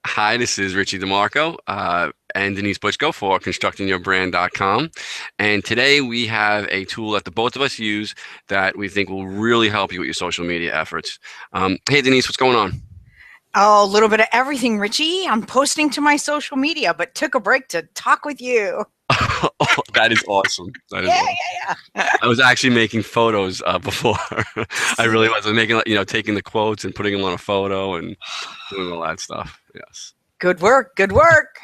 Hi, this is Richie DeMarco and Denise Butchko for constructingyourbrand.com. And today we have a tool that the both of us use that we think will really help you with your social media efforts. Hey, Denise, what's going on? Oh, a little bit of everything, Richie. I'm posting to my social media, but took a break to talk with you. Oh, that is awesome. That is Yeah, awesome. yeah, I was actually making photos before. I really yeah. was. I was making, taking the quotes and putting them on a photo and doing all that stuff. Yes. Good work. Good work.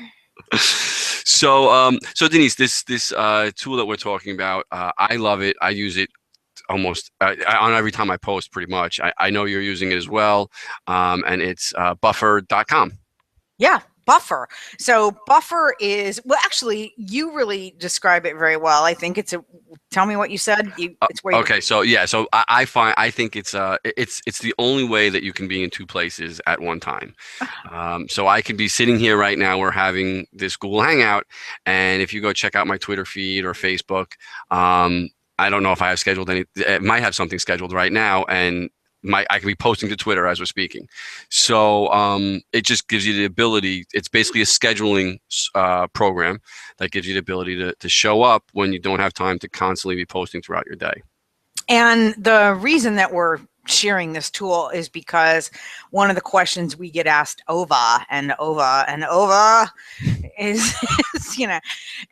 So Denise, this tool that we're talking about, I love it. I use it almost on every time I post, pretty much. I know you're using it as well, and it's buffer.com. Yeah, buffer. So buffer is, well, actually, you really describe it very well. I think tell me what you said. It's where you, Okay, so yeah, so I think it's the only way that you can be in two places at one time. So I could be sitting here right now. We're having this Google Hangout, and if you go check out my Twitter feed or Facebook, I don't know if I have scheduled any. It might have something scheduled right now, and I could be posting to Twitter as we're speaking. So it just gives you the ability. It's basically a scheduling program that gives you the ability to show up when you don't have time to constantly be posting throughout your day. and the reason that we're sharing this tool is because one of the questions we get asked over and over and over is, is,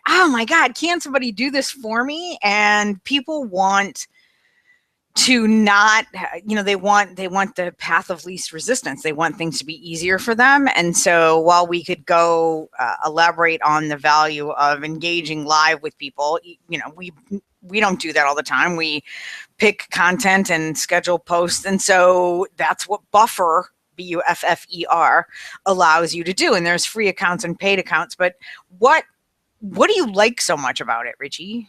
oh my God, can somebody do this for me? And people want to not, they want the path of least resistance. They want things to be easier for them. And so while we could go elaborate on the value of engaging live with people, we don't do that all the time. We pick content and schedule posts, and so that's what Buffer, Buffer, allows you to do. And there's free accounts and paid accounts, but what do you like so much about it, Richie?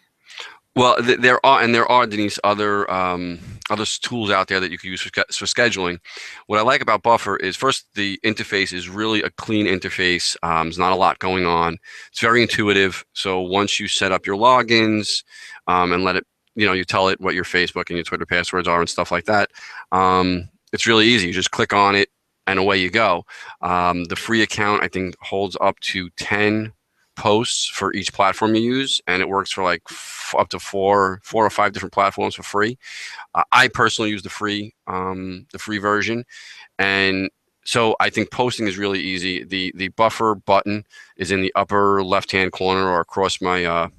Well, there are Denise other tools out there that you can use for scheduling. What I like about Buffer is first the interface is really a clean interface. There's not a lot going on. It's very intuitive. So once you set up your logins and let it, you tell it what your Facebook and your Twitter passwords are and stuff like that. It's really easy. You just click on it and away you go. The free account I think holds up to 10 posts for each platform you use, and it works for like up to four or five different platforms for free. I personally use the free version, and so I think posting is really easy. The buffer button is in the upper left hand corner or across my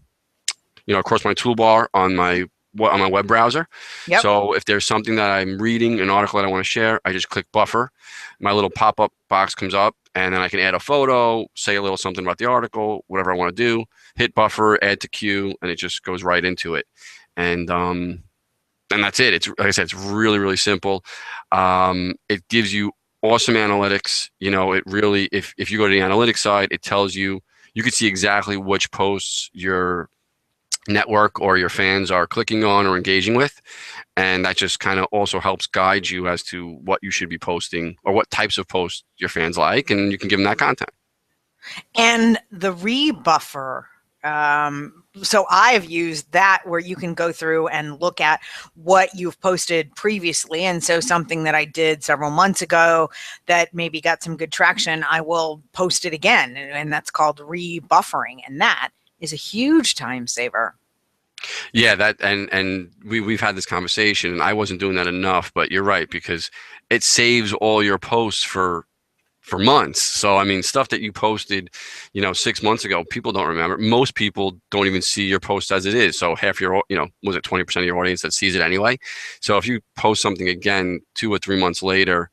toolbar on my web browser. Yep. So if there's something that I'm reading, an article that I want to share, I just click buffer. My little pop-up box comes up, and then I can add a photo, say a little something about the article, whatever I want to do, hit buffer, add to queue, and it just goes right into it. And that's it. It's like I said, it's really, really simple. It gives you awesome analytics. It really, if you go to the analytics side, it tells you can see exactly which posts your network or your fans are clicking on or engaging with. And that just kind of also helps guide you as to what you should be posting or what types of posts your fans like, and you can give them that content. And the rebuffer. So I've used that where you can go through and look at what you've posted previously. And so something that I did several months ago that maybe got some good traction, I will post it again. And that's called rebuffering. And that is a huge time saver. Yeah, that and we've had this conversation, and I wasn't doing that enough, but you're right because it saves all your posts for months. So I mean, stuff that you posted, 6 months ago, people don't remember. Most people don't even see your post as it is. So half your, was it 20% of your audience that sees it anyway? So if you post something again 2 or 3 months later,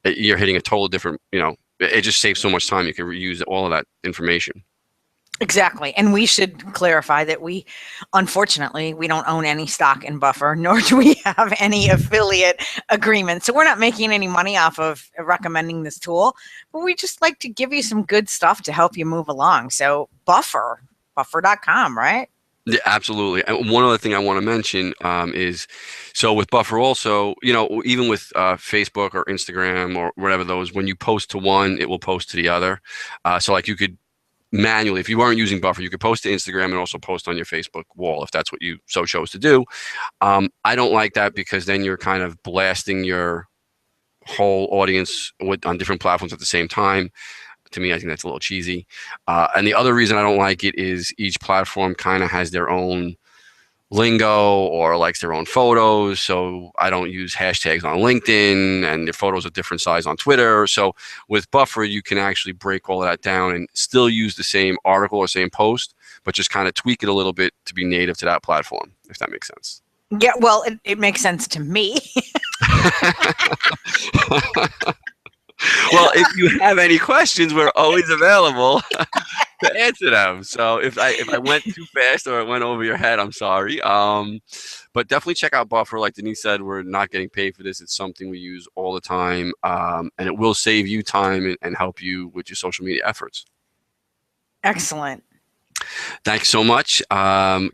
you're hitting a total different, it just saves so much time. You can reuse all of that information. Exactly. And we should clarify that unfortunately, we don't own any stock in Buffer, nor do we have any affiliate agreement. So we're not making any money off of recommending this tool, but we just like to give you some good stuff to help you move along. So buffer.com, right? Yeah, absolutely. And one other thing I want to mention is, so with Buffer also, even with Facebook or Instagram or whatever those, when you post to one, it will post to the other. So like you could manually, if you weren't using Buffer, you could post to Instagram and also post on your Facebook wall if that's what you so chose to do. I don't like that because then you're kind of blasting your whole audience on different platforms at the same time. To me, I think that's a little cheesy. And the other reason I don't like it is each platform kind of has their own lingo or likes their own photos. So I don't use hashtags on LinkedIn, and their photos are different size on Twitter. So with Buffer, you can actually break all of that down and still use the same article or same post, but just kind of tweak it a little bit to be native to that platform, if that makes sense. Yeah, well, it makes sense to me. Well, if you have any questions, we're always available to answer them. So if I went too fast or it went over your head, I'm sorry. But definitely check out Buffer. Like Denise said, we're not getting paid for this. It's something we use all the time, and it will save you time and help you with your social media efforts. Excellent. Thanks so much.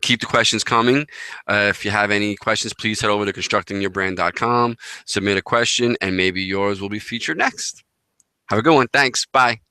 Keep the questions coming. If you have any questions, please head over to constructingyourbrand.com, submit a question, and maybe yours will be featured next. Have a good one. Thanks. Bye.